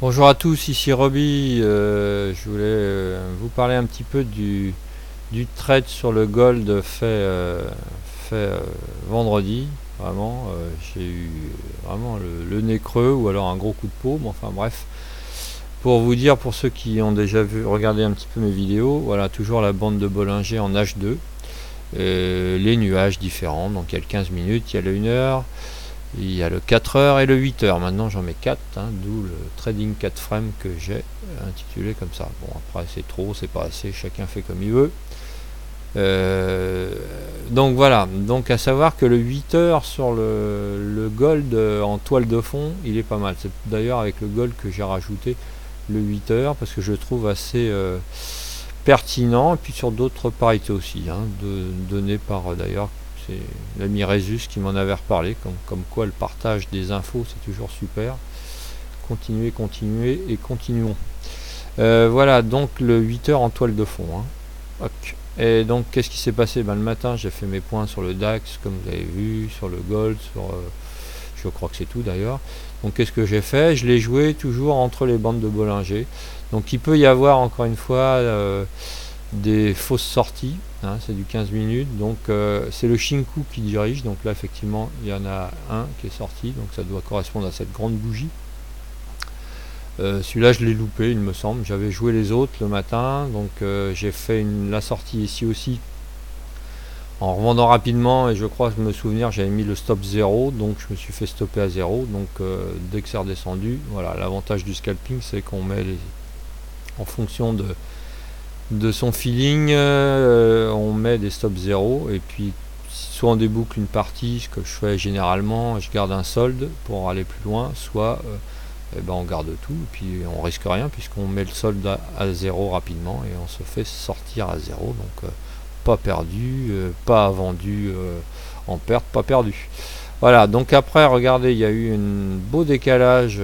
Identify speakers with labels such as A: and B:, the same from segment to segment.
A: Bonjour à tous, ici Roby. Je voulais vous parler un petit peu du trade sur le gold fait vendredi. Vraiment, j'ai eu vraiment le nez creux ou alors un gros coup de paume. Enfin bref, pour vous dire, pour ceux qui ont déjà regardé un petit peu mes vidéos, voilà, toujours la bande de Bollinger en H2. Les nuages différents, donc il y a le 15 minutes, il y a le 1 heure. Il y a le 4 heures et le 8 heures. Maintenant j'en mets 4, hein, d'où le trading 4 frames que j'ai intitulé comme ça. Bon, après c'est trop, c'est pas assez, chacun fait comme il veut. Donc voilà, donc à savoir que le 8 heures sur le gold en toile de fond, il est pas mal. C'est d'ailleurs avec le gold que j'ai rajouté le 8 heures parce que je le trouve assez pertinent. Et puis sur d'autres parités aussi, hein, données par d'ailleurs c'est l'ami Résus qui m'en avait reparlé, comme quoi le partage des infos c'est toujours super. Continuez, continuez et continuons. Voilà donc le 8 heures en toile de fond. Hein. Et donc qu'est-ce qui s'est passé? Le matin j'ai fait mes points sur le DAX comme vous avez vu, sur le Gold, je crois que c'est tout d'ailleurs. Donc qu'est-ce que j'ai fait? Je l'ai joué toujours entre les bandes de Bollinger. Donc il peut y avoir encore une fois des fausses sorties, hein, c'est du 15 minutes, donc c'est le Shinku qui dirige, donc là effectivement il y en a un qui est sorti, donc ça doit correspondre à cette grande bougie. Celui-là je l'ai loupé il me semble, j'avais joué les autres le matin, donc j'ai fait la sortie ici aussi en revendant rapidement, et je crois me souvenir j'avais mis le stop 0, donc je me suis fait stopper à 0, donc dès que c'est redescendu, voilà, l'avantage du scalping c'est qu'on met en fonction de son feeling, on met des stops 0 et puis soit on déboucle une partie, ce que je fais généralement, je garde un solde pour aller plus loin, soit on garde tout et puis on risque rien puisqu'on met le solde à 0 rapidement et on se fait sortir à 0, donc pas perdu, pas vendu en perte, pas perdu. Voilà, donc après regardez, il y a eu un beau décalage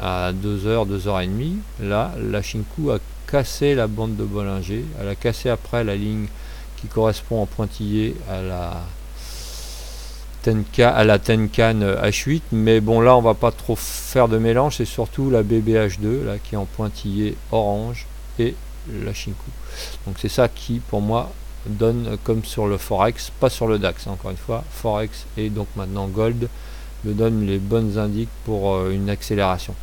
A: à 2h, 2h30. Là, la Shinku a cassé la bande de Bollinger. Elle a cassé après la ligne qui correspond en pointillé à la Tenkan H8. Mais bon, là, on va pas trop faire de mélange. C'est surtout la BBH2 là, qui est en pointillé orange et la Shinku. Donc c'est ça qui, pour moi, donne comme sur le Forex, pas sur le DAX, hein, encore une fois, Forex et donc maintenant Gold me donne les bonnes indices pour une accélération.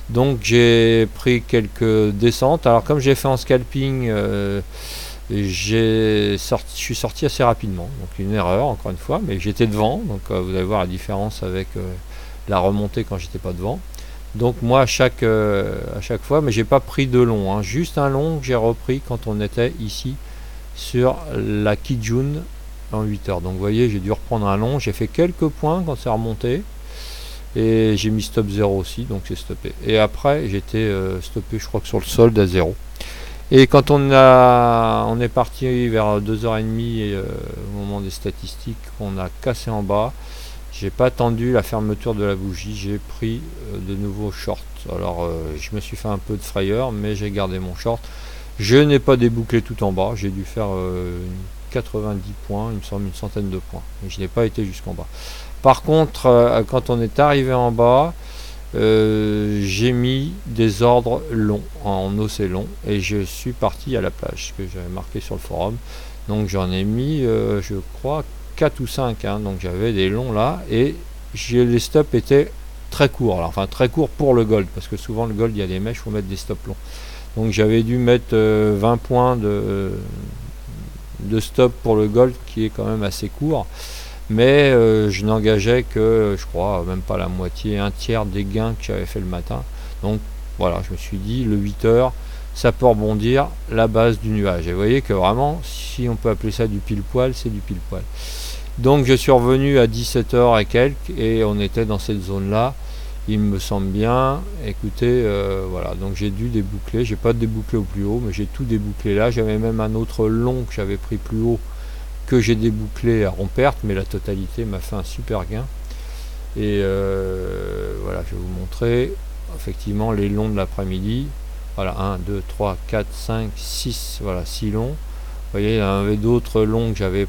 A: Donc j'ai pris quelques descentes. Alors comme j'ai fait en scalping, je suis sorti assez rapidement. Donc une erreur encore une fois, mais j'étais devant. Donc vous allez voir la différence avec la remontée quand j'étais pas devant. Donc moi à chaque fois, mais j'ai pas pris de long, hein, juste un long que j'ai repris quand on était ici sur la Kijun en 8 heures. Donc vous voyez, j'ai dû reprendre un long. J'ai fait quelques points quand c'est remonté. Et j'ai mis stop 0 aussi, donc c'est stoppé. Et après, j'étais stoppé, je crois que sur le solde à 0. Et quand on est parti vers 2h30 au moment des statistiques, on a cassé en bas. J'ai pas attendu la fermeture de la bougie, j'ai pris de nouveau short. Alors je me suis fait un peu de frayeur, mais j'ai gardé mon short. Je n'ai pas débouclé tout en bas, j'ai dû faire 90 points, il me semble une centaine de points. Mais je n'ai pas été jusqu'en bas. Par contre, quand on est arrivé en bas, j'ai mis des ordres longs, en hausse et long, et je suis parti à la plage, ce que j'avais marqué sur le forum. Donc j'en ai mis, je crois, 4 ou 5, hein, donc j'avais des longs là, et les stops étaient très courts. Alors, enfin très courts pour le gold, parce que souvent le gold, il y a des mèches, il faut mettre des stops longs. Donc j'avais dû mettre 20 points de stop pour le gold, qui est quand même assez court. Mais je n'engageais que, je crois, même pas la moitié, un tiers des gains que j'avais fait le matin. Donc voilà, je me suis dit, le 8 heures, ça peut rebondir la base du nuage. Et vous voyez que vraiment, si on peut appeler ça du pile poil, c'est du pile poil. Donc je suis revenu à 17 heures et quelques, et on était dans cette zone là, il me semble bien. Écoutez, voilà, donc j'ai dû déboucler, j'ai pas débouclé au plus haut, mais j'ai tout débouclé là. J'avais même un autre long que j'avais pris plus haut, que j'ai débouclé en perte, mais la totalité m'a fait un super gain. Et voilà, je vais vous montrer effectivement les longs de l'après-midi. Voilà, 1, 2, 3, 4, 5, 6, voilà, 6 longs. voyez, il y en avait d'autres longs que j'avais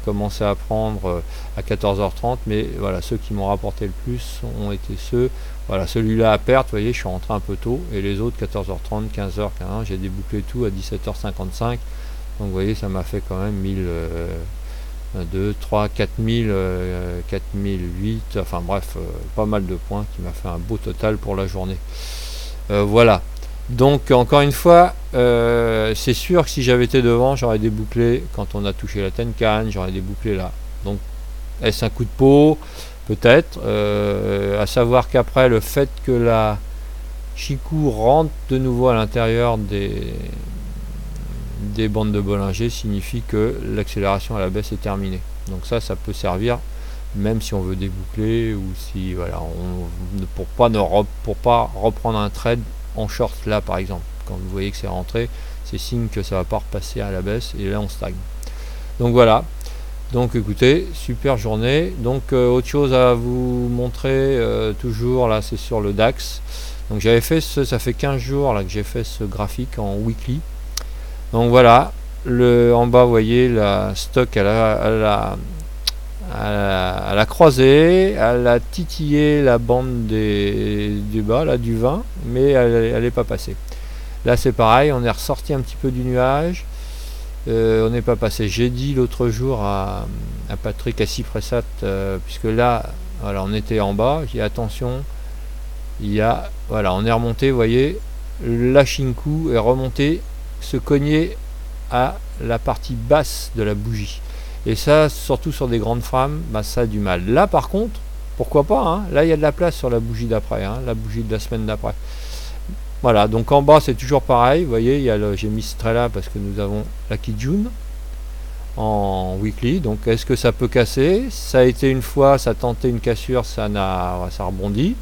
A: commencé à prendre à 14h30, mais voilà, ceux qui m'ont rapporté le plus ont été ceux, voilà, celui-là à perte, vous voyez, je suis rentré un peu tôt, et les autres 14h30, 15h, 15h, j'ai débouclé tout à 17h55, donc vous voyez, ça m'a fait quand même 1000, 2, 3, 4000, 4008, enfin bref, pas mal de points qui m'a fait un beau total pour la journée. Voilà. Donc encore une fois, c'est sûr que si j'avais été devant, j'aurais débouclé quand on a touché la Tenkan, j'aurais débouclé là. Donc est-ce un coup de peau? Peut-être. À savoir qu'après, le fait que la Chikou rentre de nouveau à l'intérieur des bandes de Bollinger signifie que l'accélération à la baisse est terminée. Donc ça peut servir même si on veut déboucler ou si voilà, pour pas reprendre un trade en short là par exemple. Quand vous voyez que c'est rentré, c'est signe que ça va pas repasser à la baisse et là on stagne. Donc voilà. Donc écoutez, super journée. Donc autre chose à vous montrer toujours là, c'est sur le DAX. Donc j'avais fait ça fait 15 jours là que j'ai fait ce graphique en weekly. Donc voilà, en bas vous voyez la stock elle a croisé, elle a titillé la bande du bas là du 20, mais elle n'est pas passée. Là c'est pareil, on est ressorti un petit peu du nuage, on n'est pas passé. J'ai dit l'autre jour à Patrick, à Cypressat, puisque là voilà, on était en bas, j'ai dit attention, voilà, on est remonté, vous voyez, la Shinku est remontée, se cogner à la partie basse de la bougie. Et ça, surtout sur des grandes frames, bah, ça a du mal. Là, par contre, pourquoi pas, hein, là, il y a de la place sur la bougie d'après, hein, la bougie de la semaine d'après. Voilà, donc en bas, c'est toujours pareil. Vous voyez, j'ai mis ce trait là parce que nous avons la Kijun en weekly. Donc, est-ce que ça peut casser? Ça a été une fois, ça a tenté une cassure, ça rebondit.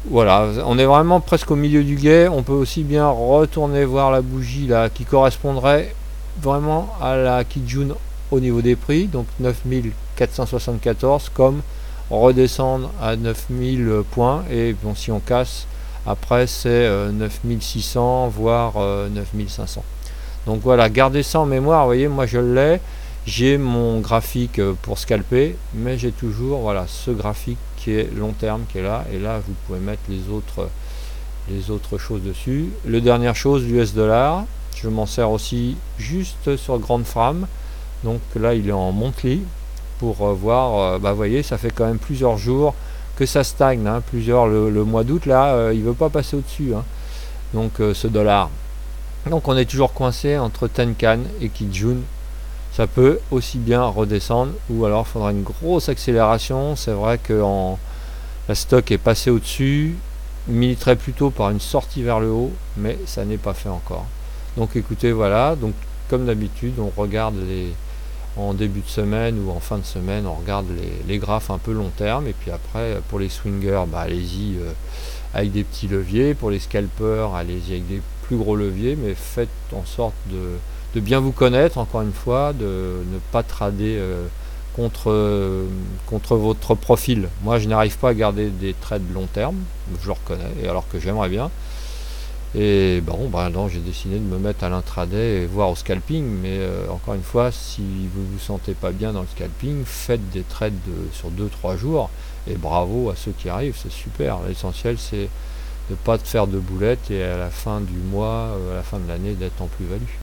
A: Voilà, on est vraiment presque au milieu du guet. On peut aussi bien retourner voir la bougie là qui correspondrait vraiment à la Kijun au niveau des prix, donc 9474, comme redescendre à 9000 points, et bon, si on casse après c'est 9600 voire 9500. Donc voilà, gardez ça en mémoire. Vous voyez, moi je l'ai, j'ai mon graphique pour scalper, mais j'ai toujours voilà ce graphique qui est long terme qui est là, et là vous pouvez mettre les autres choses dessus. Le dernière chose, l'US dollar, je m'en sers aussi juste sur grande frame. Donc là il est en monthly pour voir, bah vous voyez, ça fait quand même plusieurs jours que ça stagne, hein, le mois d'août là, il veut pas passer au dessus, hein. Donc ce dollar, donc on est toujours coincé entre Tenkan et Kijun. Ça peut aussi bien redescendre, ou alors il faudra une grosse accélération. C'est vrai que la stock est passée au dessus, militerait plutôt par une sortie vers le haut, mais ça n'est pas fait encore. Donc écoutez, voilà, donc comme d'habitude on regarde en début de semaine ou en fin de semaine, on regarde les graphes un peu long terme, et puis après pour les swingers, bah, allez-y avec des petits leviers, pour les scalpers allez-y avec des plus gros leviers, mais faites en sorte de bien vous connaître, encore une fois, de ne pas trader contre votre profil. Moi je n'arrive pas à garder des trades long terme, je le reconnais, et alors que j'aimerais bien. Et bon, bah non, j'ai décidé de me mettre à l'intraday et voir au scalping, mais encore une fois, si vous vous sentez pas bien dans le scalping, faites des trades sur 2-3 jours, et bravo à ceux qui arrivent, c'est super. L'essentiel c'est de ne pas faire de boulettes et à la fin du mois, à la fin de l'année, d'être en plus-value.